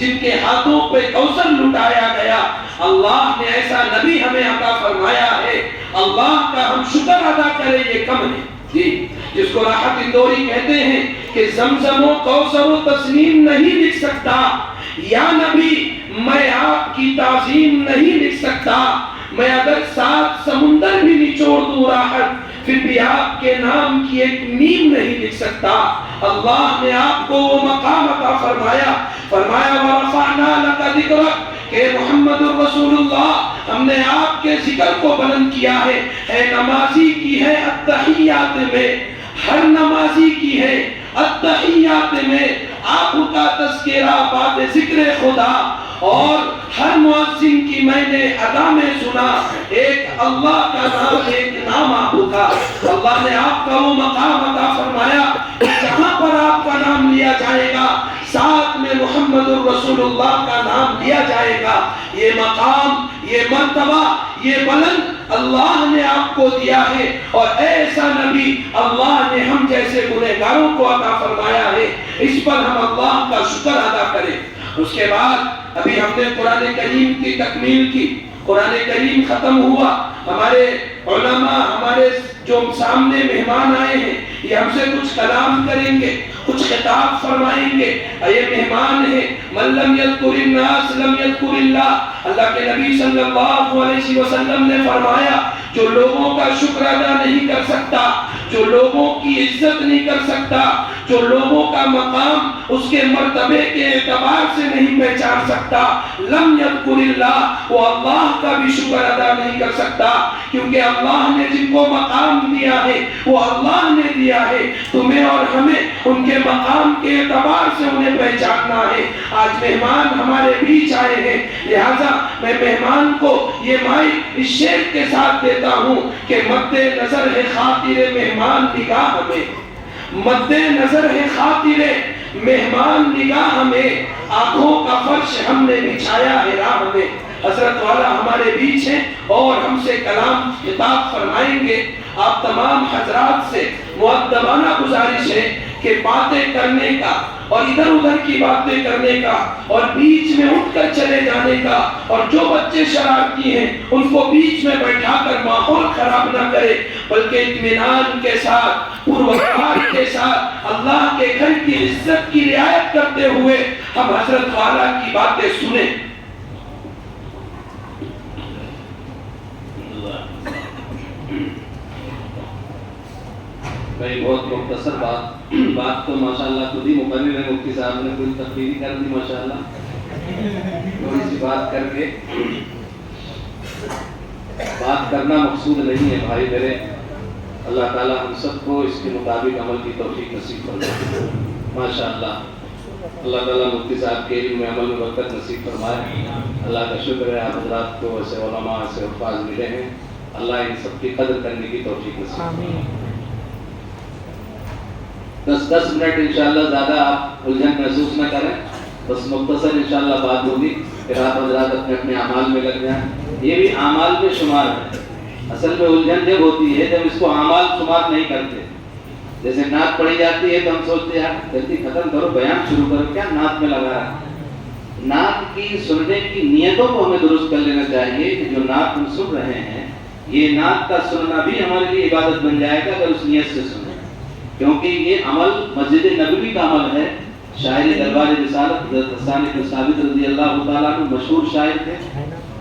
جن کے ہاتھوں پہ کوثر لٹایا گیا، اللہ نے ایسا نبی ہمیں عطا فرمایا ہے، اللہ کا ہم شکر ادا کریں یہ کم ہے جی، جس کو راحت اندوری کہتے ہیں کہ زمزم و کوثر و تسنیم نہیں لکھ سکتا، یا نبی میں آپ کی تعظیم نہیں لکھ سکتا، میں اگر 7 سمندر بھی نچوڑ دوں راحت، پھر بھی آپ کے نام کی ایک نیم نہیں لکھ سکتا۔ اللہ نے آپ کو وہ مقام عطا فرمایا، فرمایا وَرَفَعْنَا لَكَ ذِكْرَكَ کہ محمد الرسول اللہ ہم نے آپ کے ذکر کو بلند کیا ہے۔ اے نمازی کی ہے التحیات میں، ہر نمازی کی ہے التحیات میں آپ کا تذکرہ بات ذکر خدا، اور ہر مؤذن کی میں نے ادا میں سنا ایک اللہ کا نام، ایک نام آپ کا۔ اللہ نے آپ کا وہ مقام عطا فرمایا کہ جہاں پر آپ کا نام لیا جائے گا ساتھ میں محمد الرسول اللہ کا نام لیا جائے گا۔ یہ مقام، یہ مرتبہ، یہ بلند اللہ نے آپ کو دیا ہے، اور ایسا نبی اللہ نے ہم جیسے گنہگاروں کو عطا فرمایا ہے۔ اس پر ہم اللہ کا شکر ادا کریں۔ اس کے بعد ابھی ہم نے قرآن کریم کی تکمیل کی، قرآن کریم ختم ہوا، ہمارے علماء، ہمارے جو سامنے مہمان آئے ہیں یہ ہم سے کچھ کلام کریں گے، کچھ خطاب فرمائیں گے۔ یہ مہمان ہے من لم یذکر الناس لم یذکر اللہ، اللہ کے نبی صلی اللہ علیہ وسلم نے فرمایا جو لوگوں کا شکر ادا نہیں کر سکتا، جو لوگوں کی عزت نہیں کر سکتا، جو لوگوں کا مقام اس کے مرتبے کے اعتبار سے نہیں پہچان سکتا، لم یذکر اللہ، وہ اللہ کا بھی شکر ادا نہیں کر سکتا، کیونکہ اللہ نے جن کو مقام دیا ہے وہ اللہ نے دیا ہے، تمہیں اور ہمیں ان کے مقام کے اعتبار سے انہیں پہچاننا ہے۔ آج مہمان ہمارے بیچ آئے ہیں، لہذا میں مہمان کو یہ مائک اس شعر کے ساتھ دیتا ہوں کہ مد نظر ہے خاطر مہمان نگاہ میں، مد نظر ہے خاطر مہمان نگاہ میں، آنکھوں کا فرش ہم نے بچھایا ہے راہ میں۔ حضرت والا ہمارے بیچ ہیں اور ہم سے کلام خطاب فرمائیں گے۔ آپ تمام حضرات سے مؤدبانہ گزارش ہے کہ باتیں کرنے کا اور ادھر ادھر کی باتیں کرنے کا اور بیچ میں اٹھ کر چلے جانے کا، اور جو بچے شرارتی ہیں ان کو بیچ میں بیٹھا کر ماحول خراب نہ کرے، بلکہ اطمینان کے ساتھ، پروقار کے ساتھ اللہ کے گھر کی عزت کی رعایت کرتے ہوئے ہم حضرت والا کی باتیں سنیں۔ بھائی بہت مختصر بات تو ماشاءاللہ خود ہی مقرر ہے، مفتی صاحب نے کوئی تقریر کر دی ماشاءاللہ، تھوڑی سی بات کر کے بات کرنا مقصود نہیں ہے بھائی میرے، اللہ تعالی ہم سب کو اس کے مطابق عمل کی توفیق نصیب فرمائے ماشاءاللہ۔ اللہ تعالیٰ مفتی صاحب کے علم میں عمل میں برکت نصیب فرمائے۔ اللہ کا شکر ہے آپ حضرات کو ایسے علماء ایسے حفاظ ملے ہیں، اللہ ان سب کی قدر کرنے کی توفیق نصیب فرمائے۔ 10 منٹ انشاءاللہ، زیادہ آپ الجھن محسوس نہ کریں، بس مختصر انشاءاللہ بات ہوگی، پھر آپ حضرات اپنے اپنے اعمال میں لگ جائیں۔ یہ بھی اعمال میں شمار ہے، اصل میں الجھن جب ہوتی ہے جب اس کو اعمال شمار نہیں کرتے۔ جیسے نعت پڑھی جاتی ہے تو ہم سوچتے ہیں یار جلدی ختم کرو، بیان شروع کرو، کیا نعت میں لگا رہا ہے۔ نعت کی سننے کی نیتوں کو ہمیں درست کر لینا چاہیے کہ جو نعت ہم سن رہے ہیں یہ نعت کا سننا بھی ہمارے لیے عبادت بن جائے گا اگر اس نیت سے سنیں، کیونکہ یہ عمل مسجد نبوی کا عمل ہے۔ شاعر دربار رسالت حضرت حسان بن ثابت رضی اللہ تعالیٰ عنہ مشہور شاعر تھے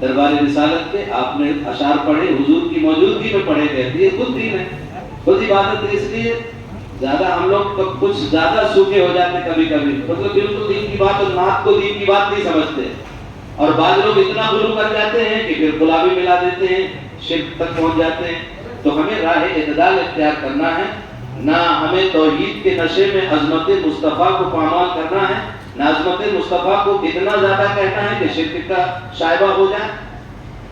دربار رسالت کے، آپ نے اشعار پڑھے، حضور کی موجودگی میں پڑھے گئے، یہ خود دین ہے، خود عبادت ہے۔ اس لیے زیادہ ہم لوگ کچھ زیادہ سوکھے ہو جاتے کبھی کبھی، مطلب بالکل دین کی بات اور نعت کو دین کی بات نہیں سمجھتے، اور بعض لوگ اتنا غلو کر جاتے ہیں کہ پھر غلامی ملا دیتے ہیں، شرک تک پہنچ جاتے ہیں۔ تو ہمیں راہ اعتدال اختیار کرنا ہے، نہ ہمیں توحید کے نشے میں عظمت مصطفیٰ کو پامال کرنا ہے، نہ عظمت مصطفیٰ کو اتنا زیادہ کہنا ہے کہ شرک کا شائبہ ہو جائے۔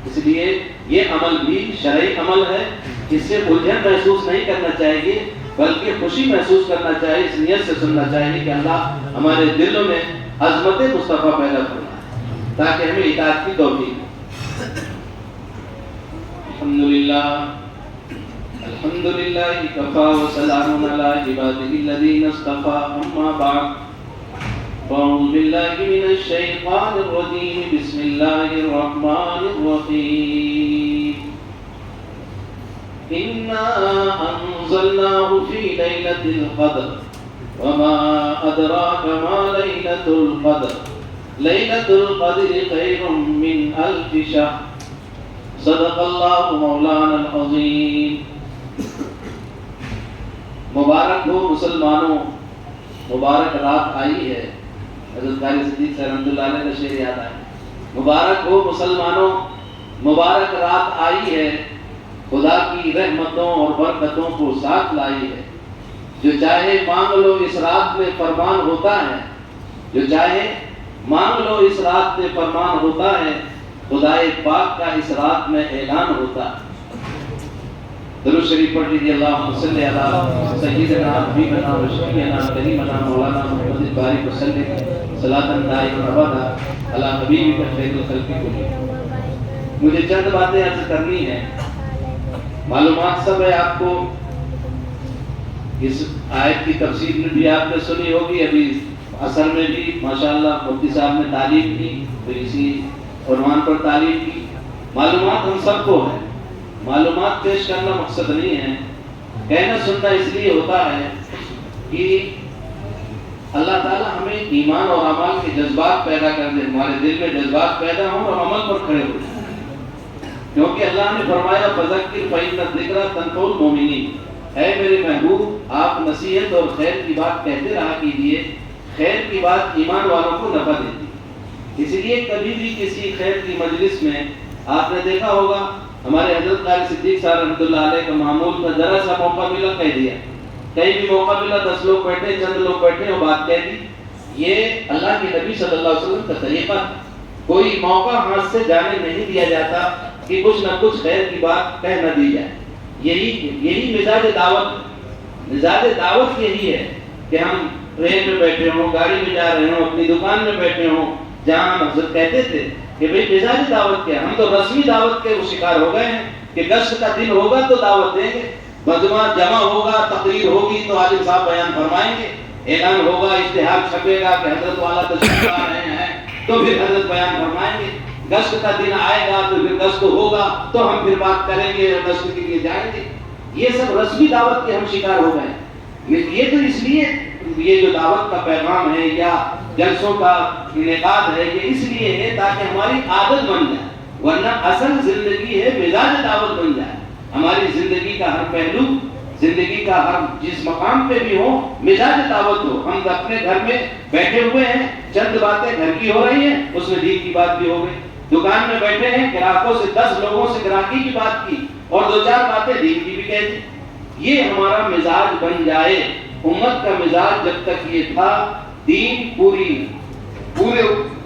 اس لیے یہ عمل بھی شرعی عمل ہے، اس سے الجھن محسوس نہیں کرنا چاہیے بلکہ خوشی محسوس کرنا چاہیے، اس نیت سے سننا چاہیے کہ اللہ ہمارے دلوں میں عظمت مصطفیٰ پیدا فرمائے تاکہ ہمیں اطاعت کی توفیق۔ الحمدللہ الحمدللہ کفا وسلام علی عبادہ الذین اصطفیٰ، اما بعد أعوذ بالله من الشيطان الرجيم بسم الله الرحمن الرحيم إنا أنزلناه في ليلة القدر وما أدراك ما ليلة القدر ليلة القدر خير من ألف شهر صدق الله مولانا العظيم. مبارک ہو مسلمانوں، مبارک رات آئی ہے. حضرت قاری صدیق صاحب رحمۃ اللہ علیہ کا شعر یاد آیا. مبارک ہو مسلمانوں، مبارک رات آئی ہے، خدا کی رحمتوں اور برکتوں کو ساتھ لائی ہے. جو چاہے مانگ لو اس رات میں فرمان ہوتا ہے، جو چاہے مانگ لو اس رات میں فرمان ہوتا ہے، خدائے پاک کا اس رات میں اعلان ہوتا ہے. درود شریف پڑھ لیجیے. اللہم صلی علی سیدنا حبیبنا و شفیعنا کریمنا مولانا محمد بارک وسلم صلاۃ دائمۃ ابدا علی حبیبک خیر الخلق کلهم. مجھے چند باتیں عرض کرنی ہیں. معلومات سب ہے آپ کو. اس آیت کی تفسیر بھی آپ نے سنی ہوگی. ابھی اثر میں بھی ماشاءاللہ مفتی صاحب نے تعلیم کی، تو اسی عنوان پر تعلیم کی. معلومات ہم سب کو ہے. معلومات پیش کرنا مقصد نہیں ہے. کہنا سننا اس لیے ہوتا ہے کہ اللہ تعالیٰ ہمیں ایمان اور عمل کے جذبات پیدا کر دے. ہمارے دل میں جذبات پیدا ہوں اور عمل پر کھڑے ہو جائیں. کیونکہ اللہ نے فرمایا فذکر فإن الذکریٰ تنفع المؤمنین. اے میرے محبوب، آپ نصیحت اور خیر کی بات کہتے رہا کیجیے. خیر کی بات ایمان والوں کو نفع دیتی. اس لیے کبھی بھی کسی خیر کی مجلس میں آپ نے دیکھا ہوگا ہمارے حضرت قاری صدیق صاحب رحمۃ اللہ علیہ کا معمول کا ذرا سا موقع ملا کہہ دیا. کہیں بھی موقع ملا 10 لوگ بیٹھے، چند لوگ بیٹھے اور بات کہہ دی. یہ اللہ کے نبی صلی اللہ علیہ وسلم کا طریقہ تھا. کوئی موقع ہاتھ سے جانے نہیں دیا جاتا کہ کچھ نہ کچھ خیر کی بات کہہ نہ دی جائے. یہی مزاج دعوت. مزاج دعوت یہی ہے کہ ہم ٹرین میں بیٹھے ہوں، گاڑی میں جا رہے ہوں، اپنی دکان میں بیٹھے ہوں، جہاں ہم حضرت کہتے تھے کہ بھئی مزاج دعوت کیا. ہم تو رسمی دعوت کے وہ شکار ہو گئے ہیں کہ گشت کا دن ہوگا تو دعوت دیں گے، مجمع جمع ہوگا، تقریر ہوگی تو عالم صاحب بیان فرمائیں گے، اعلان ہوگا، اشتہار چھپے گا کہ حضرت والا تشریف لا رہے ہیں تو پھر حضرت بیان فرمائیں گے. گشت کا دن آئے گا تو پھر گشت ہوگا تو ہم پھر بات کریں گے اور گشت کے لیے جائیں گے. یہ سب رسمی دعوت کے ہم شکار ہو گئے. یہ تو اس لیے یہ جو دعوت کا پیغام ہے یا جلسوں کا انعقاد ہے یہ اس لیے ہے تاکہ ہماری عادت بن جائے. ورنہ اصل زندگی ہے مزاج دعوت بن جائے. ہماری زندگی کا ہر پہلو، زندگی کا ہر جس مقام پہ بھی ہو مزاج دعوت ہو. ہم اپنے گھر میں بیٹھے ہوئے ہیں، چند باتیں گھر کی ہو رہی ہیں، اس میں دین کی بات بھی ہو گئی. دکان میں بیٹھے ہیں، گراہکوں سے 10 لوگوں سے گراہکی کی بات کی اور 2-4 باتیں دین کی بھی کہہ دی. یہ ہمارا مزاج بن جائے. امت کا مزاج جب تک یہ تھا دین پورے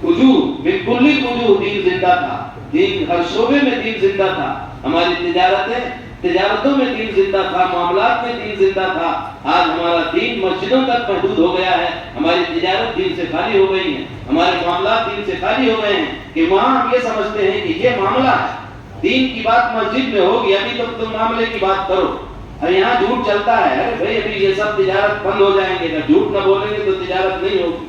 وجوہ بالکل وجوہ دین زندہ تھا. دین ہر شعبے میں دین زندہ تھا. ہماری تجارتوں میں دین زندہ تھا، معاملات میں دین زندہ تھا. آج ہمارا دین مسجدوں تک محدود ہو گیا ہے. ہماری تجارت دین سے خالی ہو گئی ہے، ہمارے معاملات دین سے خالی ہو گئے ہیں کہ وہاں ہم یہ سمجھتے ہیں کہ یہ معاملہ ہے، دین کی بات مسجد میں ہوگی، ابھی تو تم معاملے کی بات کرو. ارے یہاں جھوٹ چلتا ہے. ارے بھائی ابھی یہ سب تجارت بند ہو جائیں گے، اگر جھوٹ نہ بولیں گے تو تجارت نہیں ہوگی.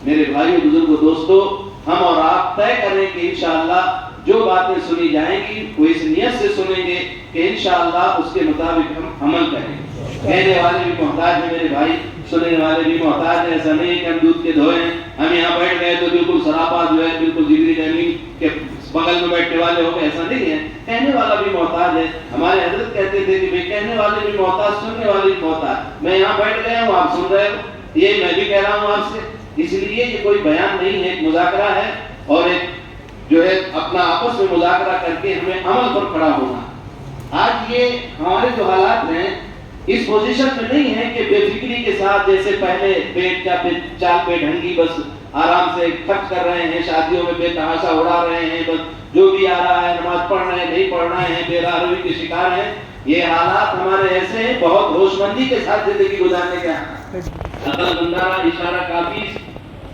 میرے بھائیو بزرگوں دوستو، ہم اور آپ طے کریں کہ انشاءاللہ جو باتیں سنی جائیں گی وہ اس نیت سے سنیں گے کہ انشاءاللہ اس کے مطابق ہم عمل کریں. کہنے والے بھی محتاج ہیں میرے بھائی، سننے والے بھی محتاج ہیں. ایسا نہیں کہ ہم دودھ کے دھوئے ہیں، ہم یہاں بیٹھ گئے تو بالکل سراپا جو ہے بالکل جگری جمی کے بغل میں بیٹھنے والے ہو گئے، ایسا نہیں ہے. کہنے والا بھی محتاج ہے. ہمارے حضرت کہتے تھے کہ بھئی کہنے والے بھی محتاج، سننے والے بھی محتاج. میں یہاں بیٹھ گیا ہوں، آپ سن رہے ہو، یہ میں بھی کہہ رہا ہوں آپ سے. اس لیے یہ کوئی بیان نہیں ہے، ایک مذاکرہ ہے اور ایک جو ہے اپنا آپس میں مذاکرہ کر کے ہمیں عمل پر کھڑا ہونا. آج یہ ہمارے جو حالات ہیں اس پوزیشن میں نہیں ہے کہ بے فکری کے ساتھ جیسے پہلے پیٹ کا چال پہ ڈھنگی بس آرام سے خرچ کر رہے ہیں، شادیوں میں بے تحاشا اڑا رہے ہیں، بس جو بھی آ رہا ہے نماز پڑھ رہے ہیں، نہیں پڑھ رہے ہیں، بے راہروی کے شکار ہیں. یہ حالات ہمارے ایسے ہیں، بہت ہوش مندی کے ساتھ زندگی گزارنے کا عقل مندانہ اشارہ کافی.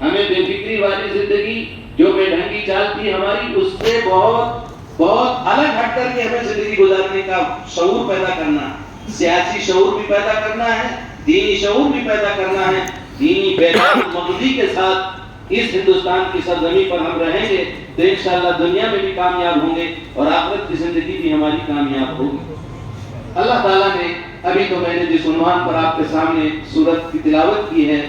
ہمیں بے فکری والی زندگی جو بے ڈھنگی چال تھی ہماری، اس سے بہت الگ ہٹ کر کے ہمیں زندگی گزارنے کا شعور پیدا کرنا ہے. سیاسی شعور بھی پیدا کرنا ہے، دینی شعور بھی پیدا کرنا ہے. دینی بیدار مغزی کے ساتھ اس ہندوستان کی سرزمین پر ہم رہیں گے تو انشاءاللہ دنیا میں بھی کامیاب ہوں گے اور آخرت کی زندگی بھی ہماری کامیاب ہوگی۔ اللہ تعالیٰ نے ابھی تو میں نے جس عنوان پر آپ کے سامنے سورت کی تلاوت کی ہے،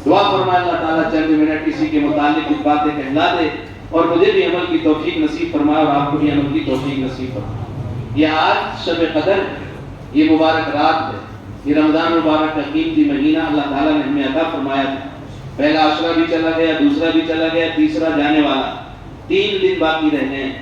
دعا فرمائے اللہ تعالیٰ چند منٹ اسی کے متعلق کچھ باتیں کہلا دے اور مجھے بھی عمل کی توفیق نصیب فرمائے اور آپ کو بھی عمل کی توفیق نصیب فرمائے۔ یہ آج شب قدر ہے، یہ مبارک رات ہے، یہ رمضان مبارک کا قیمتی مہینہ اللہ تعالیٰ نے ہمیں عطا فرمایا تھا۔ پہلا عشرہ بھی چلا گیا، دوسرا بھی چلا گیا، تیسرا جانے والا، 3 دن باقی رہنے ہیں۔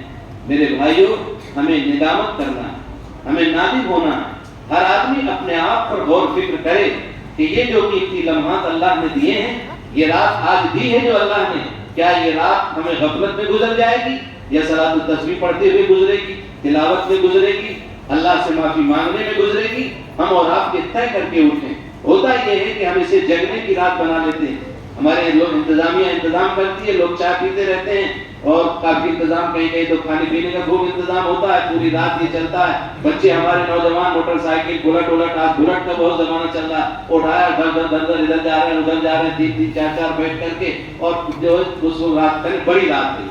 میرے بھائیوں، ہمیں ندامت کرنا ہے، ہمیں نادم ہونا ہے۔ ہر آدمی اپنے آپ پر غور فکر کرے کہ یہ جو قیمتی لمحات اللہ نے دیے ہیں، یہ رات آج دی ہے جو اللہ نے، کیا یہ رات ہمیں غفلت میں گزر جائے گی یا صلاۃ التسبیح پڑھتے ہوئے گزرے گی، تلاوت میں گزرے گی، اللہ سے معافی مانگنے میں گزرے گی؟ ہم اور آپ کے طے کر کے اٹھیں۔ ہوتا یہ ہے کہ ہم اسے جگنے کی رات بنا لیتے ہیں۔ ہمارے لوگ انتظامیہ انتظام کرتی ہے، لوگ چائے پیتے رہتے ہیں اور کافی انتظام، کہیں کہیں تو کھانے پینے کا خوب انتظام ہوتا ہے، پوری رات یہ چلتا ہے۔ بچے ہمارے نوجوان موٹر سائیکل بلٹ آج بلٹ کا بہت زمانہ چل رہا ہے، اٹھایا دھر ادھر جا رہے ہیں ادھر جا رہے ہیں، 3 4 بیٹھ کر کے، اور جو اس رات بڑی رات ہے۔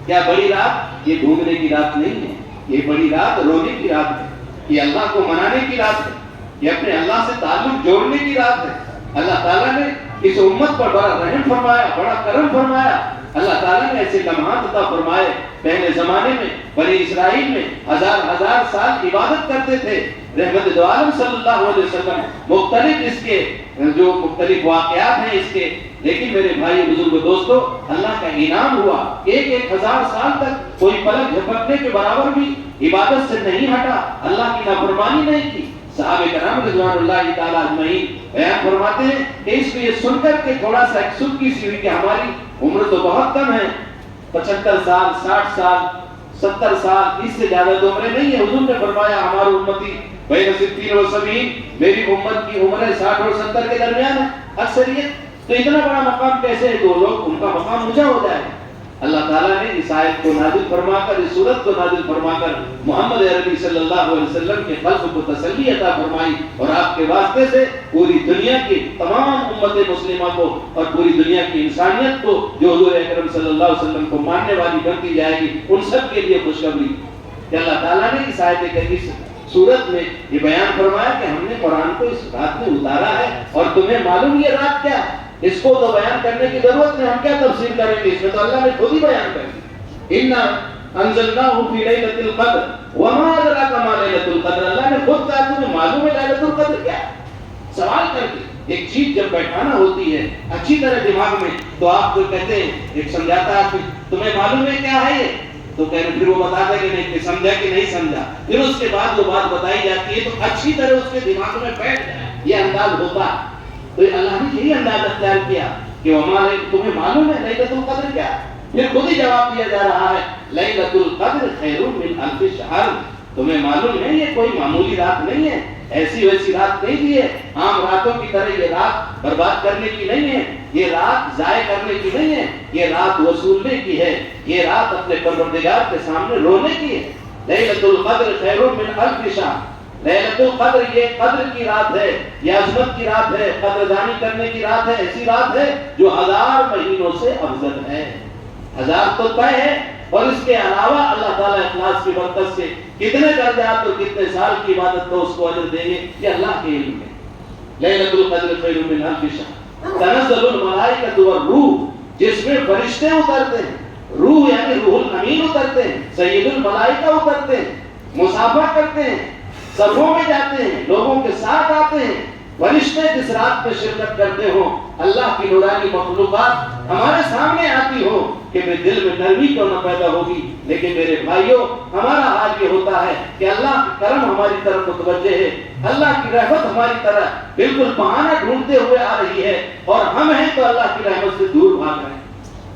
کیا بڑی رات؟ یہ گھومنے کی رات نہیں ہے، یہ بڑی رات رونے کی رات ہے، یہ اللہ کو منانے کی رات ہے، یہ اپنے اللہ سے تعلق جوڑنے کی رات ہے۔ اللہ تعالیٰ نے اس امت پر بڑا رحم فرمایا، بڑا کرم فرمایا۔ اللہ تعالیٰ نے ایسے لمحات عطا فرمائے۔ پہلے زمانے میں بنی اسرائیل میں ہزار سال عبادت کرتے تھے۔ رحمت دو عالم صلی اللہ علیہ وسلم مختلف اس کے جو مختلف واقعات ہیں اس کے، لیکن میرے بھائی بزرگ دوستو، اللہ کا انعام ہوا، 1000 سال تک کوئی پلک جھپکنے کے برابر بھی عبادت سے نہیں ہٹا، اللہ کی نافرمانی نہیں کی۔ صحابہ کرام رضوان اللہ تعالیٰ اجمعین بیان فرماتے ہیں کہ اس کو یہ سن کر کے تھوڑا سا سکی سی ہوئی کہ ہماری عمر تو بہت کم ہے، 75 سال 60 سال 70 سال، اس سے زیادہ تو عمریں نہیں ہے۔ حضور نے فرمایا ہماری امتی بین 60 و 70، میری امت کی عمریں 60 اور 70 کے درمیان ہے اکثریت، تو اتنا بڑا مقام کیسے ہے؟ 2 لوگ ان کا مقام اونچا ہو جائے۔ اللہ تعالیٰ نے اس آیت کو نازل فرما کر، اس سورت کو نازل فرما کر محمد عربی صلی اللہ علیہ وسلم کے قلب کو تسلی عطا فرمائی، اور آپ کے واسطے سے پوری دنیا کی تمام امت مسلمہ کو اور پوری دنیا کی انسانیت کو جو حضور اکرم صلی اللہ علیہ وسلم کو ماننے والی بنتی جائے گی، ان سب کے لیے خوشخبری کہ اللہ تعالیٰ نے اس آیت کریمہ سورت میں یہ بیان فرمایا کہ ہم نے قرآن کو اس رات میں اتارا ہے، اور تمہیں معلوم یہ رات کیا ہے؟ اس کو تو بیان کرنے کی ضرورت نہیں، ہم کیا تفسیر کریں گے، اس میں تو اللہ نے خود ہی بیان کر دیا۔ اِنَّا أَنزَلْنَاهُ فِي لَيْلَةِ الْقَدْرِ وَمَا أَدْرَاكَ مَا لَيْلَةُ الْقَدْرِ۔ اللہ نے خود کہا تمہیں معلوم ہے ليلۃ القدر کیا ہے؟ سوال کر کے ایک چیز جب بیٹھانا ہوتی ہے اچھی طرح دماغ میں، تو آپ کو کہتے ہیں، ایک سمجھاتا ہے تمہیں معلوم ہے کیا ہے یہ، تو کہنے پھر وہ بتاتا ہے کہ نہیں، کہ سمجھا کہ نہیں سمجھا، پھر اس کے بعد وہ بات بتائی جاتی ہے تو اچھی طرح اس کے دماغ میں بیٹھ جائے، یہ انداز ہوتا ہے۔ تو اللہ نے یہی انداز اختیار کیا کہ ہمارے تمہیں معلوم ہے لیلۃ القدر کیا؟ پھر خود ہی جواب دیا جا رہا ہے لیلۃ القدر خیر من الف شہر۔ تمہیں معلوم ہے یہ کوئی معمولی رات نہیں ہے، ایسی ویسی رات نہیں دی ہے، عام راتوں کی طرح یہ رات برباد کرنے کی نہیں ہے، یہ رات ضائع کرنے کی نہیں ہے، یہ رات وصولنے کی ہے، یہ رات اپنے پروردگار کے سامنے رونے کی ہے۔ لیلۃ القدر خیر من الف شہر۔ لیلۃ القدر یہ قدر کی رات ہے، یہ عظمت کی رات ہے، قدردانی کرنے کی رات ہے، ایسی رات ہے جو 1000 مہینوں سے افضل ہے۔ 1000 تو طے ہے، اور اس کے علاوہ اللہ تعالیٰ اخلاص کی برکت سے کتنے درجات اور کتنے سال کی عبادت کو اس کو اجر دیں گے، یہ اللہ کے علم ہے۔ لیلۃ القدر خیر من الف شہر تنزل الملائکۃ والروح، جس میں فرشتے اترتے ہیں، روح یعنی روح الامین اترتے ہیں، سید الملائکہ اترتے ہیں، مصافحہ کرتے ہیں، سبھوں میں جاتے ہیں، لوگوں کے ساتھ آتے ہیں۔ فرشتے جس رات میں شرکت کرتے ہوں، اللہ کی نورانی مخلوقات ہمارے سامنے آتی ہو کہ میرے دل میں نرمی کیوں نہ پیدا ہوگی۔ لیکن میرے بھائیوں، ہمارا حال یہ ہوتا ہے کہ اللہ کا کرم ہماری طرف متوجہ ہے، اللہ کی رحمت ہماری طرح بالکل بہانہ ڈھونڈتے ہوئے آ رہی ہے، اور ہم ہیں تو اللہ کی رحمت سے دور بھاگ رہے ہیں۔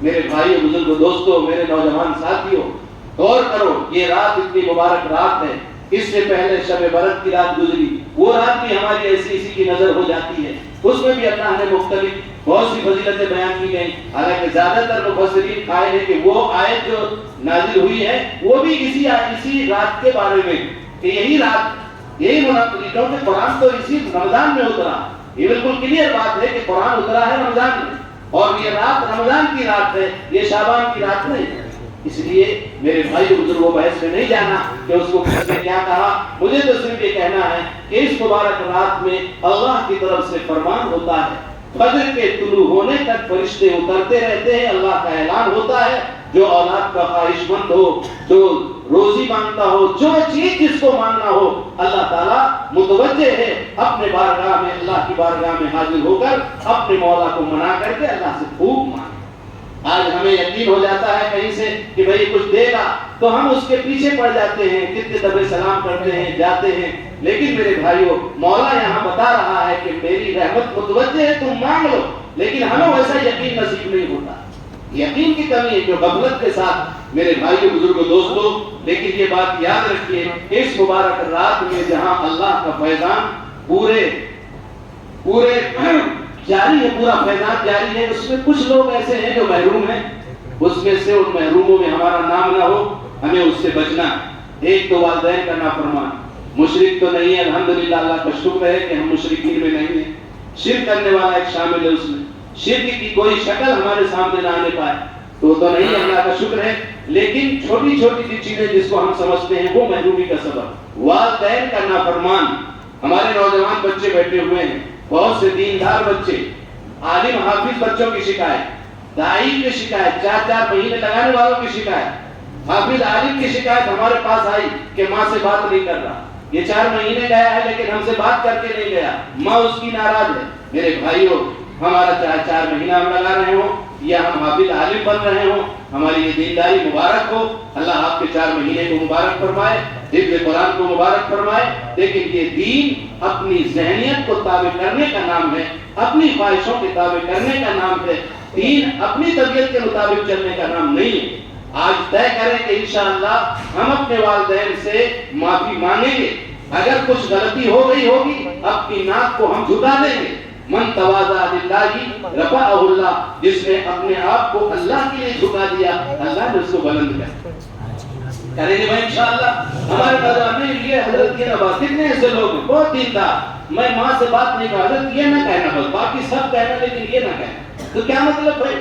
میرے بھائیوں، بزرگوں، دوستوں، میرے نوجوان ساتھیوں، غور کرو، یہ رات اتنی مبارک رات ہے۔ اس سے پہلے شب برات کی رات گزری، وہ رات بھی ہماری ایسی اسی کی نظر ہو جاتی ہے، اس میں بھی اللہ نے مختلف بہت سی فضیلتیں بیان کی گئیں۔ حالانکہ زیادہ تر مفسرین قائل ہیں کہ وہ آیت جو نازل ہوئی ہے وہ بھی اسی رات کے بارے میں، کہ یہی رات، یہی مناسب، کیونکہ قرآن تو اسی رمضان میں اترا، یہ بالکل کلیئر بات ہے کہ قرآن اترا ہے رمضان میں، اور یہ رات رمضان کی رات ہے، یہ شعبان کی رات نہیں ہے۔ اس لیے میرے بھائی بزرگوں بحث میں نہیں جانا کہ اس کو کس نے کیا کہا، مجھے تو صرف یہ کہنا ہے کہ اس مبارک رات میں اللہ کی طرف سے فرمان ہوتا ہے، فجر کے طلوع ہونے تک فرشتے اترتے رہتے ہیں، اللہ کا اعلان ہوتا ہے جو اولاد کا خواہش مند ہو، جو روزی مانگتا ہو، جو چیز جس کو مانگنا ہو، اللہ تعالیٰ متوجہ ہے اپنے بارگاہ میں، اللہ کی بارگاہ میں حاضر ہو کر اپنے مولا کو منا کر کے اللہ سے خوب مانگے۔ آج ہمیں یقین ہو جاتا ہے کہیں سے کہ بھئی کچھ دے گا تو ہم اس کے پیچھے پڑ جاتے ہیں، کتنے دفعے سلام کرتے ہیں، جاتے ہیں، لیکن میرے بھائیوں مولا یہاں بتا رہا ہے کہ میری رحمت متوجہ ہے، تم مانگ لو، لیکن ہمیں ویسا یقین نصیب نہیں ہوتا۔ یقین کی کمی ہے جو غفلت کے ساتھ میرے بھائیوں بزرگوں دوستوں، لیکن یہ بات یاد رکھیے اس مبارک رات میں جہاں اللہ کا فیضان پورے جاری ہے، پورا فیضان جاری ہے، اس میں کچھ لوگ ایسے ہیں جو محروم ہیں، اس میں سے ان محروموں میں ہمارا نام نہ ہو، ہمیں اس سے بچنا۔ ایک تو والدین کا نافرمان، مشرک تو نہیں ہے، الحمدللہ اللہ کا شکر ہے کہ ہم مشرکین میں نہیں ہیں، شرک کرنے والا ایک شامل ہے، اس میں شرک کی کوئی شکل ہمارے سامنے نہ آنے پائے تو نہیں، اللہ کا شکر ہے، لیکن چھوٹی چھوٹی سی چیزیں جس کو ہم سمجھتے ہیں وہ محرومی کا سبب۔ والدین کا نافرمان، ہمارے نوجوان بچے بیٹھے ہوئے ہیں، بہت سے دیندار بچے، عالم حافظ بچوں کی شکایت، داعی کی شکایت، 4 مہینے لگانے والوں کی شکایت، حافظ عالم کی شکایت ہمارے پاس آئی کہ ماں سے بات نہیں کر رہا، یہ 4 مہینے گیا ہے لیکن ہم سے بات کر کے نہیں گیا، ماں اس کی ناراض ہے۔ میرے بھائیوں ہمارا چاہے 4 مہینہ ہم لگا رہے ہوں یا ہم حافظ عالم بن رہے ہوں، ہماری یہ دینداری مبارک ہو، اللہ آپ کے 4 مہینے کو مبارک فرمائے، حفظ قرآن کو مبارک فرمائے، لیکن یہ دین اپنی ذہنیت کو تابع کرنے کا نام ہے، اپنی خواہشوں کے تابع کرنے کا نام ہے، دین اپنی طبیعت کے مطابق چلنے کا نام نہیں ہے۔ آج طے کریں کہ انشاءاللہ ہم اپنے والدین سے معافی مانگیں گے، اگر کچھ غلطی ہو گئی ہوگی اپنی ناک کو ہم جھکا دیں گے۔ من تواضع للہ رفعہ اللہ، جس نے اپنے آپ کو اللہ کے لیے جھکا دیا اللہ نے اس کو بلند کر کریں گے بھائی انشاءاللہ۔ ہمارے نظام میں یہ حضرت یہ نواز کتنے ایسے لوگ ہیں بہت دیندار، میں ماں سے بات نہیں کر حضرت یہ نہ کہنا، بس باقی سب کہنا لیکن یہ نہ کہنا، تو کیا مطلب بھائی؟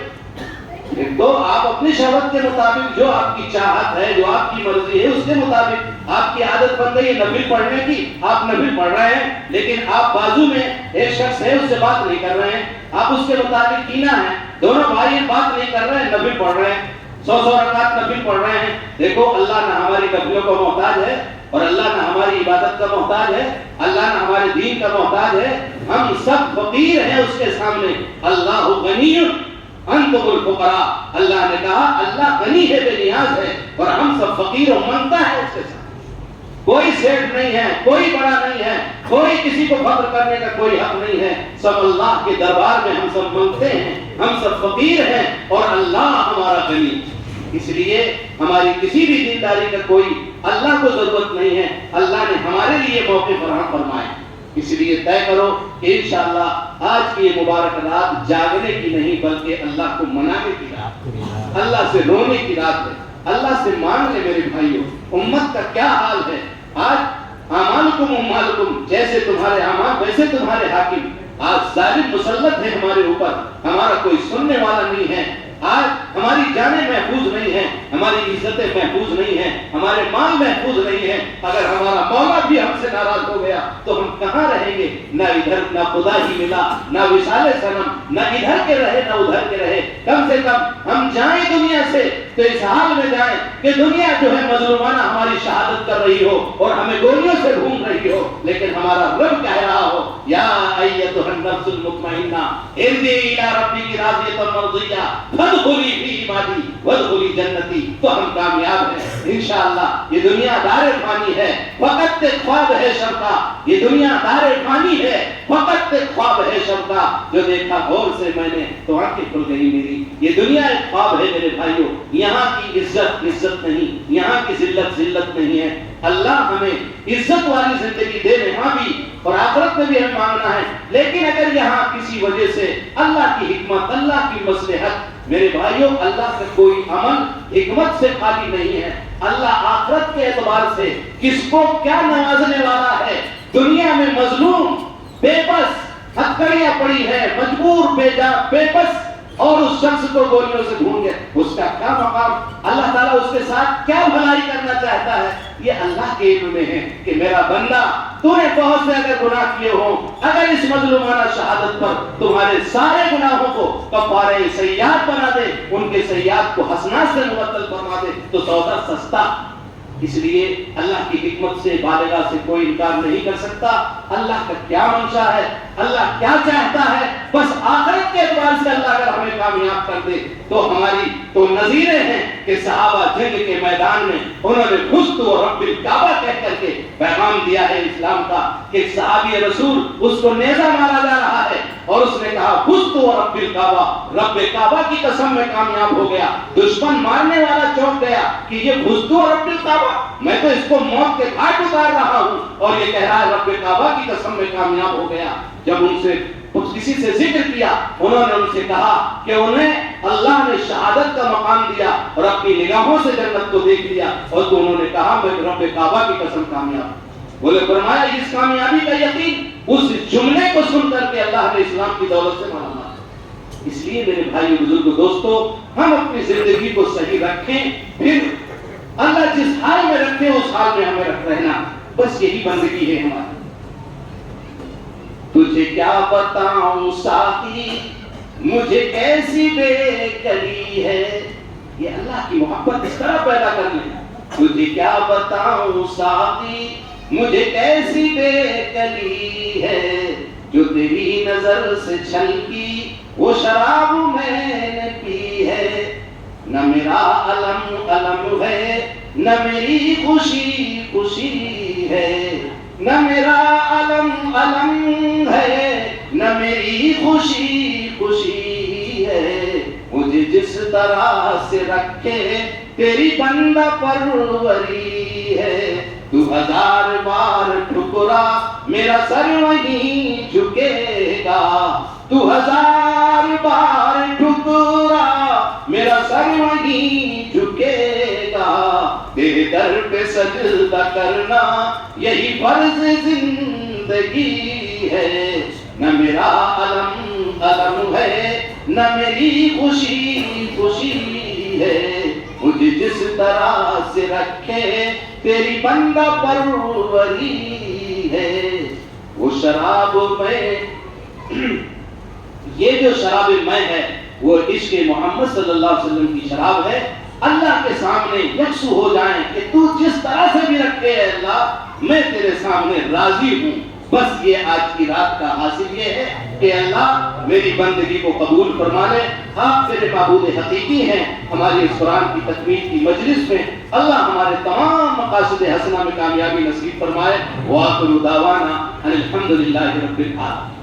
تو آپ اپنی شہوت کے مطابق جو آپ کی چاہت ہے، جو آپ کی مرضی ہے، اس کے مطابق آپ کی عادت بن گئی ہے نفل پڑھنے کی، آپ نفل پڑھ رہے ہیں، لیکن آپ بازو میں ایک شخص ہے اس سے بات نہیں کر رہے ہیں، آپ اس کے مطابق کینا ہے، دونوں بھائی بات نہیں کر رہے ہیں، نفل پڑھ رہے ہیں، 100 رکعت نفل پڑھ رہے ہیں۔ دیکھو اللہ نہ ہماری نفلوں کا محتاج ہے اور اللہ نہ ہماری عبادت کا محتاج ہے، اللہ نہ ہمارے دین کا محتاج ہے، ہم سب فقیر ہیں اس کے سامنے۔ اللہ غنی انتم الفقراء، اللہ نے کہا اللہ غنی ہے، بے نیاز ہے، اور ہم سب فقیر و منگتا ہے اس کے ساتھ۔ کوئی سیٹ نہیں ہے، کوئی بڑا نہیں ہے، کوئی کسی کو فخر کرنے کا کوئی حق نہیں ہے، سب اللہ کے دربار میں ہم سب منگتے ہیں، ہم سب فقیر ہیں اور اللہ ہمارا غنی۔ اس لیے ہماری کسی بھی دینداری کا کوئی اللہ کو ضرورت نہیں ہے، اللہ نے ہمارے لیے موقع فراہم فرمائے۔ اس لیے طے کرو کہ انشاءاللہ آج کی یہ مبارک رات جاگنے کی نہیں بلکہ اللہ کو منانے کی رات، اللہ سے رونے کی رات ہے، اللہ سے مانگ لے میرے بھائیوں۔ امت کا کیا حال ہے آج، اعمالکم اموالکم، جیسے تمہارے اعمال ویسے تمہارے حاکم۔ آج ظالم مسلط ہے ہمارے اوپر، ہمارا کوئی سننے والا نہیں ہے، آج ہماری جانیں محفوظ نہیں ہیں، ہماری عزتیں محفوظ نہیں ہیں، ہمارے مال محفوظ نہیں ہیں۔ اگر ہمارا مولا بھی ہم سے ناراض ہو گیا تو ہم کہاں رہیں گے؟ نہ ادھر نہ خدا ہی ملا، نہ وصال صنم، نہ ادھر کے رہے نہ ادھر کے رہے۔ کم سے کم ہم جائیں دنیا سے تو اس حال میں جائیں کہ دنیا جو ہے مظلومانہ ہماری شہادت کر رہی ہو اور ہمیں گولیوں سے ڈھونڈ رہی ہو، لیکن ہمارا رب کہہ رہا ہو یا ایتھا النفس المطمئنہ ارجعی الی ربک راضیۃ مرضیہ فادخلی فی عبادی وادخلی جنتی۔ تو ہم کامیاب ہیں انشاءاللہ۔ یہ دنیا دار فانی ہے، فقط ایک خواب ہے شب کا، یہ دنیا دار فانی ہے، فقط ایک خواب ہے شب کا، جو دیکھا غور سے میں نے تو آنکھیں کھل گئی میری۔ یہ دنیا ایک خواب ہے میرے بھائیوں، یہاں کی عزت عزت نہیں، یہاں کی ذلت ذلت نہیں ہے۔ اللہ ہمیں عزت والی زندگی دے یہاں بھی اور آخرت میں بھی ہمیں مانگنا ہے، لیکن اگر یہاں کسی وجہ سے اللہ کی حکمت، اللہ کی مصلحت، میرے بھائیوں اللہ کا کوئی عمل حکمت سے خالی نہیں ہے۔ اللہ آخرت کے اعتبار سے کس کو کیا نوازنے والا ہے۔ دنیا میں مظلوم، بے بس، ہتھکڑیاں پڑی ہے، مجبور، بے بس اور اس شخص کو گولیوں سے ڈھونڈ گئے، اس کا کیا مقام؟ اللہ تعالیٰ اس کے ساتھ کیا بھلائی کرنا چاہتا ہے، یہ اللہ کے علم میں ہے کہ میرا بندہ تو نے بہت سے اگر گناہ کیے ہوں، اگر اس مظلومانہ شہادت پر تمہارے سارے گناہوں کو کفارہ سیئات بنا دے، ان کے سیئات کو حسنات سے مبدل فرما دے تو سودا سستا۔ اس لیے اللہ کی حکمت سے بالغہ سے کوئی انکار نہیں کر سکتا۔ اللہ کا کیا منشا ہے، اللہ کیا چاہتا ہے، بس آخرت کے اعتبار سے اللہ اگر ہمیں کامیاب کر دے تو ہماری تو نظیریں ہیں کہ صحابہ جنگ کے میدان میں انہوں نے خست و رب الکعبہ کہہ کر کے پیغام دیا ہے اسلام کا کہ صحابی رسول اس کو نیزہ مارا جا رہا ہے اور اس نے کہا خست و رب الکعبہ، رب کعبہ کی قسم میں کامیاب ہو گیا۔ دشمن مارنے والا چونک گیا کہ یہ خست و رب الکعبہ، میں تو اس کو موت کے گھاٹ اتار رہا ہوں اور یہ کہہ رہا ہے رب کعبہ کی قسم میں کامیاب ہو گیا۔ جب ان سے کسی سے ذکر کیا، انہوں نے ان سے کہا کہ انہیں اللہ نے شہادت کا مقام دیا اور اپنی نگاہوں سے جنت کو دیکھ لیا، اور تو انہوں نے کہا میں رب کعبہ کی قسم کامیاب۔ بولے فرمایا اس کامیابی کا یقین اس جملے کو سن کر کے اللہ نے اسلام کی دولت سے مالا مالا۔ اس لیے میرے بھائی بزرگ دوستو، ہم اپنی زندگی کو صحیح رکھیں، پھر اللہ جس حال میں رکھے اس حال میں ہمیں رہنا، بس یہی بندگی ہے ہماری۔ تجھے کیا بتاؤں ساقی مجھے کیسی بے کلی ہے، یہ اللہ کی محبت اس طرح پیدا کرنے۔ تجھے کیا بتاؤں ساقی مجھے کیسی بے کلی ہے، جو تیری نظر سے چھلکی وہ شراب میں نے پی ہے۔ نہ میرا علم علم ہے نہ میری خوشی خوشی ہے، نہ میرا علم علم ہے نہ میری خوشی خوشی ہے۔ مجھے جس طرح سے رکھے تیری بندہ پروری ہے، تو ہزار بار ٹھکرا میرا سر وہیں جھکے گا، تو ہزار بار ٹھکرا میرا سر وہیں جھکے گا۔ تیرے در پہ سجدہ کرنا یہی فرض زندگی ہے، نہ میرا علم علم ہے نہ میری خوشی خوشی ہے۔ مجھے جس طرح سے رکھے تیری بندہ پروری ہے۔ وہ شراب میں، یہ جو شراب میں ہے وہ عشق محمد صلی اللہ علیہ وسلم کی شراب ہے۔ اللہ کے سامنے یکسو ہو جائیں کہ تو جس طرح سے بھی رکھے ہے اللہ، میں تیرے سامنے راضی ہوں۔ بس یہ آج کی رات کا حاصل یہ ہے کہ اللہ میری بندگی کو قبول فرما لے۔ آپ میرے معبود حقیقی ہیں۔ ہماری اس قرآن کی تکمیل کی مجلس میں اللہ ہمارے تمام مقاصد حسنہ میں کامیابی نصیب فرمائے۔ وآخر دعوانا ان الحمدللہ رب العالمین۔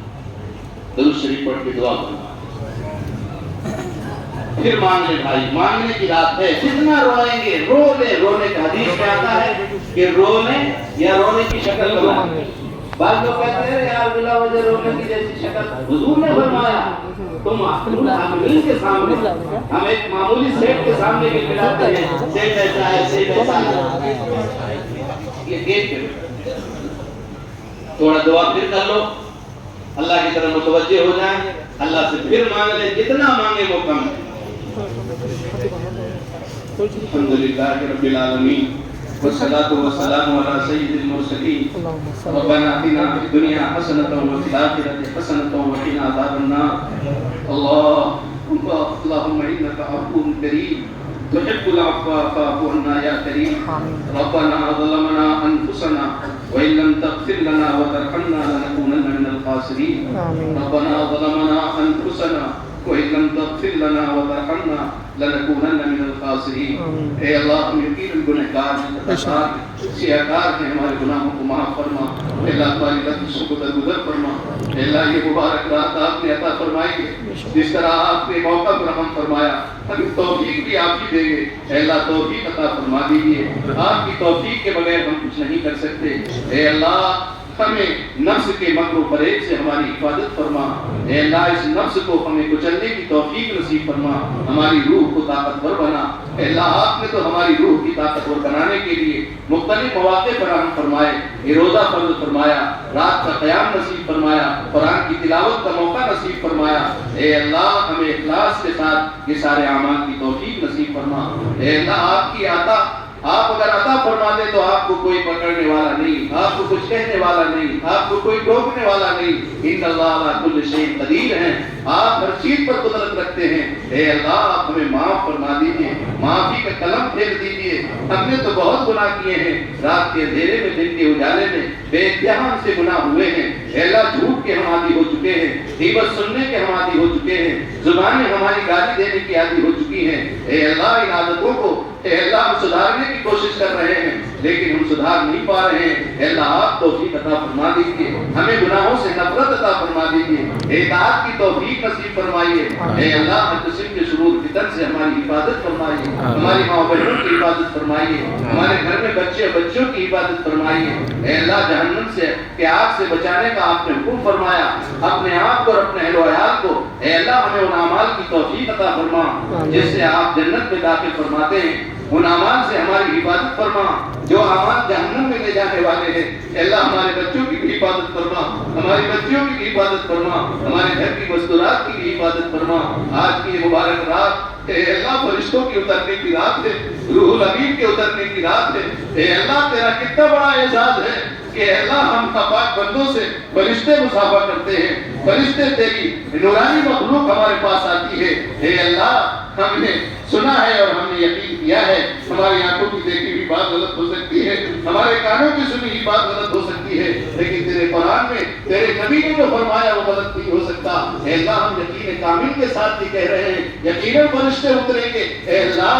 درود شریف پڑھ کے دعا کرنا، پھر مانگ لے بھائی، مانگنے کی رات ہے۔ جتنا روئیں گے رو لے، رونے کا حدیث میں آتا ہے کہ رو لیں یا رونے کی شکل بنائیں۔ بعض لوگ کہتے ہیں یار بلا وجہ رونے کی جیسی شکل، حضور نے فرمایا تم عاملین کے سامنے، ہم ایک معمولی سیٹ کے سامنے کے کھلاتے ہیں، سیٹ ایسا ہے سیٹ ایسا ہے، یہ دیکھ کے تھوڑا دعا پھر کر لو، اللہ کی طرف متوجہ ہو جائیں، اللہ سے پھر مانگ لیں، جتنا مانگے وہ کم ہے۔ الحمدللہ رب العالمین والصلاة والسلام على سید المرسلین۔ ربنا آتنا فی الدنیا حسنۃ وفی الآخرۃ حسنۃ وقنا عذاب النار۔ اللہم انک عفو کریم تحب العفو فاعف عنا یا کریم۔ ربنا ظلمنا انفسنا وإن لم تغفر لنا وترحمنا لنكونن من الخاسرين۔ ربنا ظلمنا انفسنا وإن لم تغفر لنا وترحمنا لنكونن من الخاسرين۔ اے اللہ ہم یقیناً گنہگار ہیں، سیاہکار ہیں، ہمارے گناہوں کو معاف فرما۔ اے اللہ ہماری لطف کو درگزر فرما۔ اے اللہ یہ مبارک رات آپ نے عطا فرمائی ہے، جس طرح آپ نے موقع فراہم فرمایا، ہمیں توفیق بھی آپ ہی دیں گے۔ اے اللہ توفیق عطا فرما دیجیے، آپ کی توفیق کے بغیر ہم کچھ نہیں کر سکتے۔ اے اللہ ہمیں نفس کے مکر و فریب سے ہماری حفاظت فرما۔ اے اللہ اس نفس کو ہمیں کچلنے کی توفیق نصیب فرما، ہماری روح کو طاقتور بنا۔ اے اللہ آپ نے تو ہماری روح کی طاقتور بنانے کے لیے مختلف مواقع فراہم فرمائے، یہ روزہ فرض فرمایا، رات کا قیام نصیب فرمایا، قرآن کی تلاوت کا موقع نصیب فرمایا۔ اے اللہ ہمیں اخلاص کے ساتھ یہ سارے اعمال کی توفیق نصیب فرما۔ اے اللہ آپ کی عطا، آپ اگر عطا فرما دیں تو آپ کو کوئی پکڑنے والا نہیں، آپ کو کچھ کہنے والا نہیں، آپ کو کوئی روکنے والا نہیں۔ ان اللہ علی کل شیء قدیر ہیں، آپ ہر چیز پر قدرت رکھتے ہیں۔ اے اللہ آپ ہمیں معاف فرما دیجیے، معافی کا قلم پھیر دیجیے۔ ہم نے تو بہت گناہ کیے ہیں، رات کے اندھیرے میں، دن کے اجالے میں بے انتہا ہم سے گناہ ہوئے ہیں۔ اے اللہ جھوٹ کے ہم عادی ہو چکے ہیں، غیبت سننے کے ہم عادی ہو چکے ہیں، زبانیں ہماری گالی دینے کی عادی ہو چکی ہیں۔ اے اللہ ان عادتوں کو اے اللہ ہم سدھارنے کی کوشش کر رہے ہیں لیکن ہم سدھار نہیں پا رہے ہیں۔ اے اللہ آپ توفیق عطا فرما دیجیے، ہمیں گناہوں سے نفرت عطا فرما دیجیے، اطاعت کی توفیق نصیب فرمائیے۔ اے اللہ ہر قسم کے شرور فتن سے ہماری حفاظت فرمائیے، ہماری ماں بہنوں کی حفاظت فرمائیے، ہمارے گھر میں بچے اور بچوں کی حفاظت فرمائیے۔ اے اللہ جہنم سے کہ آگ سے بچانے کا آپ نے حکم فرمایا، اپنے آپ کو اور اپنے اہل و عیال کو اے اللہ ہمیں ان اعمال کی توفیق عطا فرما جس سے آپ جنت میں داخل فرماتے ہیں۔ ان اعمال سے ہماری حفاظت فرما جو اعمال جہنم میں لے جانے والے ہیں۔ اے اللہ ہمارے بچوں کی بھی حفاظت فرما، ہماری بچیوں کی بھی حفاظت فرما، ہمارے گھر کی مستورات کی بھی حفاظت فرما۔ آج کی یہ مبارک رات اے اللہ فرشتوں کی اترنے کی رات ہے، روح الامین کے اترنے کی رات ہے۔ اے اللہ تیرا کتنا بڑا اعزاز ہے کہ اے اللہ ہم پاک بندوں سے فرشتے مصافحہ کرتے ہیں، فرشتے تیری نورانی مخلوق ہمارے پاس آتی ہے۔ اے اللہ ہم نے سنا ہے اور ہم نے یقین کیا ہے، ہماری آنکھوں کی دیکھی ہوئی بات غلط ہو سکتی ہے، ہمارے کانوں کی سنی ہوئی بات غلط ہو سکتی ہے، لیکن تیرے قرآن میں تیرے نبی نے جو فرمایا وہ غلط نہیں ہو سکتا۔ اے اللہ ہم یقین کامل کے ساتھ بھی کہہ رہے ہیں یقیناً فرشتے اتریں گے۔ اے اللہ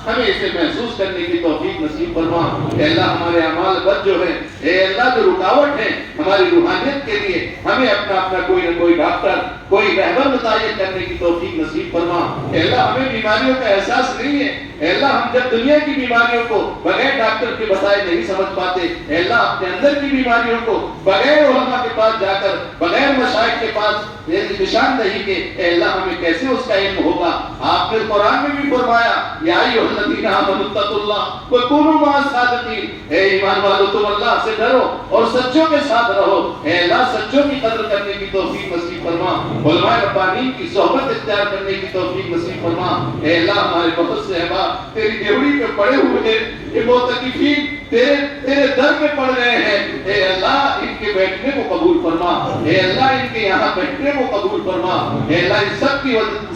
ہمیں اسے محسوس کرنے کی توفیق نصیب فرما۔ اے اللہ ہمارے اعمال بد جو ہیں، اے اللہ جو رکاوٹ ہے ہماری روحانیت کے لیے، ہمیں اپنا کوئی نہ کوئی ڈاکٹر، کوئی رہبر متعین کرنے کی توفیق نصیب فرما۔ اے اللہ ہمیں بیماریوں کا احساس نہیں ہے، اے اللہ ہم جب دنیا کی بیماریوں کو بغیر ڈاکٹر کے بتائے نہیں سمجھ پاتے، اے اللہ اپنے اندر کی بیماریوں کو بغیر علماء کے پاس جا کر، بغیر مشائخ کے پاس نشاندہی کے اے اللہ ہمیں کیسے اس کا علم ہوگا۔ آپ نے قرآن میں بھی فرمایا یا ایھا الذین آمنوا اتقوا اللہ وکونوا مع الصادقین، اے ایمان والو تم اللہ سے ڈرو اور سچوں کے ساتھ رہو۔ اے اللہ سچوں کی قدر کرنے کی توفیق نصیب فرما، علماء ربانیین کی صحبت اختیار کرنے کی توفیق نصیب فرما۔ اے اللہ ہمارے بہت سے احباب تیری دیوڑی پہ پڑے ہوئے ہیں، یہ معتکفین تیرے در پہ پڑ رہے ہیں، اے اللہ ان کے بیٹھنے کو قبول فرما، اے اللہ ان کے یہاں بیٹھنے کو قبول فرما۔ اے اللہ ان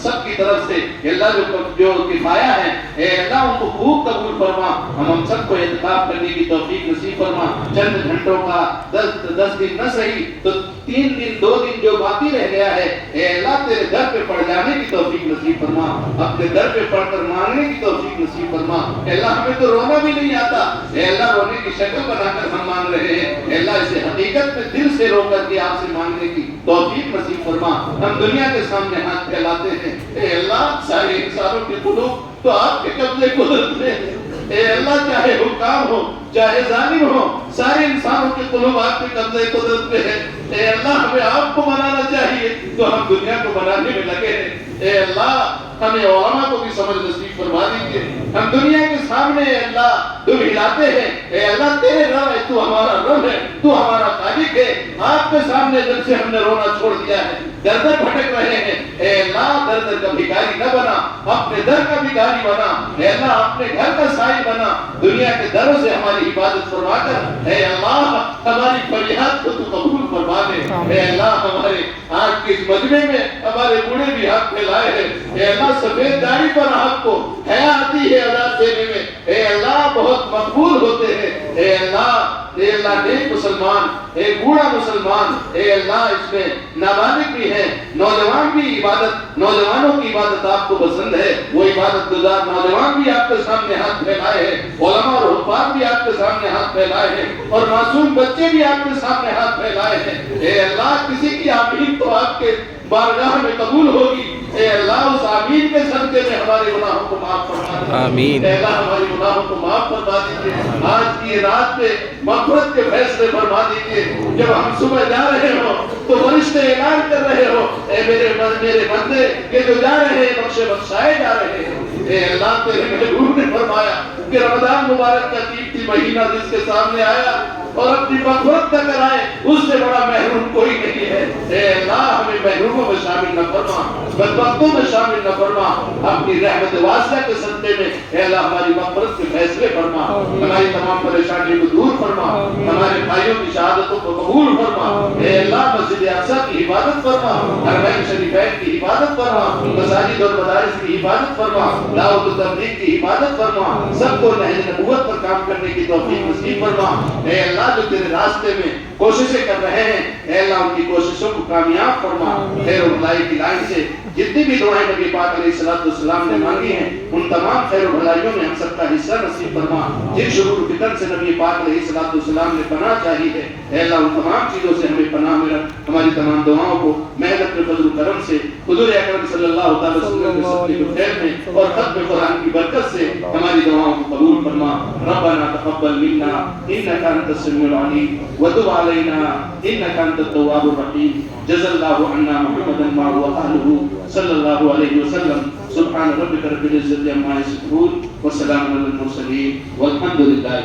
سب کی طرف سے اے اللہ جو کفایہ ہے اے اللہ ان کو خوب قبول فرما، ہم سب کو اعتکاف کرنے کی توفیق نصیب فرما۔ چند گھنٹوں کا 10 دن نہ صحیح تو 3 دن 2 دن جو باقی رہ گیا ہے اے اللہ تیرے در پہ پڑ جانے کی توفیق نصیب فرما، اپنے در پہ پڑھ کر مانگنے کی توفیق نصیب فرما۔ اے اللہ ہمیں تو رونا بھی نہیں آتا، اے اللہ رونے کی شکل بنا کر ہم مانگ رہے ہیں، اے اللہ اسے حقیقت میں دل سے رو کر کے آپ سے مانگنے کی توفیق نصیب فرما۔ ہم دنیا کے سامنے ہاتھ پھیلاتے ہیں، اے اللہ سارے انسانوں کے قلوب تو آپ کے قبضے قدرت میں ہے۔ اے اللہ چاہے حکام ہو چاہے ظالم ہو، سارے انسانوں کے قلوب آپ کے قبضے قدرت میں ہے۔ اے اللہ ہمیں آپ کو منانا چاہیے تو ہم دنیا کو بنانے میں لگے ہیں۔ اے اللہ ہمیں علماء کو بھی سمجھ نصیب فرما دیجیے، ہم دنیا کے سامنے اے اللہ دل ہلاتے ہیں، اے اللہ تیرے رب ہے، تو ہمارا رب ہے، تو ہمارا خالق ہے۔ آپ کے سامنے جب سے ہم نے رونا چھوڑ دیا ہے، در در بھٹک رہے ہیں، اے اللہ در در کا بھکاری نہ بنا، اپنے در کا بھکاری بنا، اے اللہ اپنے گھر کا سائل بنا، دنیا کے دروں سے ہماری حفاظت فرما کر اے اللہ ہماری فریاد کو تو قبول فرما دے۔ اے اللہ ہمارے آج کے اس مجمع میں ہمارے بوڑھے بھی ہاتھ پھیلائے ہیں، اے اللہ سفید داڑھی پر آپ کو حیا آتی ہے عذاب دینے میں، اے اللہ بہت مقبول ہوتے ہیں، اے اللہ نیک مسلمان، اے بوڑھا مسلمان، اے اللہ اس میں نابالغ بھی ہے، نوجوان بھی عبادت، نوجوانوں کی عبادت آپ کو پسند ہے، وہ عبادت گزار نوجوان بھی آپ کے سامنے ہاتھ پھیلائے ہیں، علماء اور حفاظ بھی آپ کے سامنے ہاتھ پھیلائے ہیں، اور معصوم بچے بھی آپ کے سامنے ہاتھ پھیلائے ہیں۔ اے اللہ کسی کی آمین تو آپ کے بارگاہ میں قبول ہوگی، اے اللہ اس آمین کے صدقے میں ہمارے گناہوں کو معاف فرما دیجیے، آمین۔ اے اللہ ہمارے گناہوں کو معاف فرما دیجیے، آج کی رات میں مغفرت کے فیصلے فرما دیجیے، جب ہم صبح جا رہے ہوں تو فرشتے اعلان کر رہے ہو اے میرے بندے یہ جو جا رہے ہیں بخشائے جا رہے ہیں۔ اے اللہ تیرے محبوب نے فرمایا کہ رمضان مبارک کا قیمتی مہینہ جس کے سامنے آیا اور اپنی مغفرت تک کرائے، اس سے بڑا محروم کوئی نہیں ہے۔ اے اللہ ہمیں محروموں میں شامل نہ فرما، بدبختوں میں شامل نہ فرما، اپنی رحمت واسعہ کے صدقے میں اے اللہ ہماری مغفرت کے فیصلے فرما، ہماری تمام پریشانیوں کو دور فرما، ہمارے بھائیوں کی شہادتوں کو قبول فرما۔ اے اللہ مسجد اقصی کی حفاظت فرما، حرمین شریفین کی حفاظت فرما، مساجد اور مدارس کی حفاظت فرما، دعوت و تبلیغ کی حفاظت فرما، سب کو نہج نبوت پر کام کرنے کی توفیق نصیب فرما۔ اے اللہ جو تیرے راستے میں کوششیں کر رہے ہیں اے اللہ ان کی کوششوں کو کامیاب فرما۔ خیر و بھلائی کی لائن سے جتنی بھی دعائیں نبی پاک علیہ السلام نے مانگی ہیں ان تمام خیر و بھلائیوں میں ہم سب کا حصہ نصیب فرما۔ جن شرور و فتن سے نبی پاک علیہ السلام نے پناہ چاہی ہے اے اللہ ان تمام چیزوں سے ہمیں پناہ میں رکھ۔ ہماری تمام دعاؤں کو محض اپنے فضل و کرم سے حضور اکرم صلی اللہ تعالی وسلم کے صدقے کے خیر میں اور ختم قرآن کی برکت سے ہماری دعاؤں کو قبول فرما۔ ربنا تقبل منا انك انت السميع العليم وتب علينا انك انت التواب الرحيم۔ جزا الله عنا محمدا واهله صلى الله عليه وسلم۔ سبحان ربك رب العزة عما يصفون وسلام على المرسلين والحمد لله۔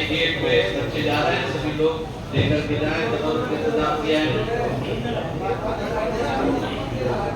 گیٹ پہ بچے جا رہے ہیں، سبھی لوگ لے کر کے جائیں، تقرر کے انتظام کیا ہے۔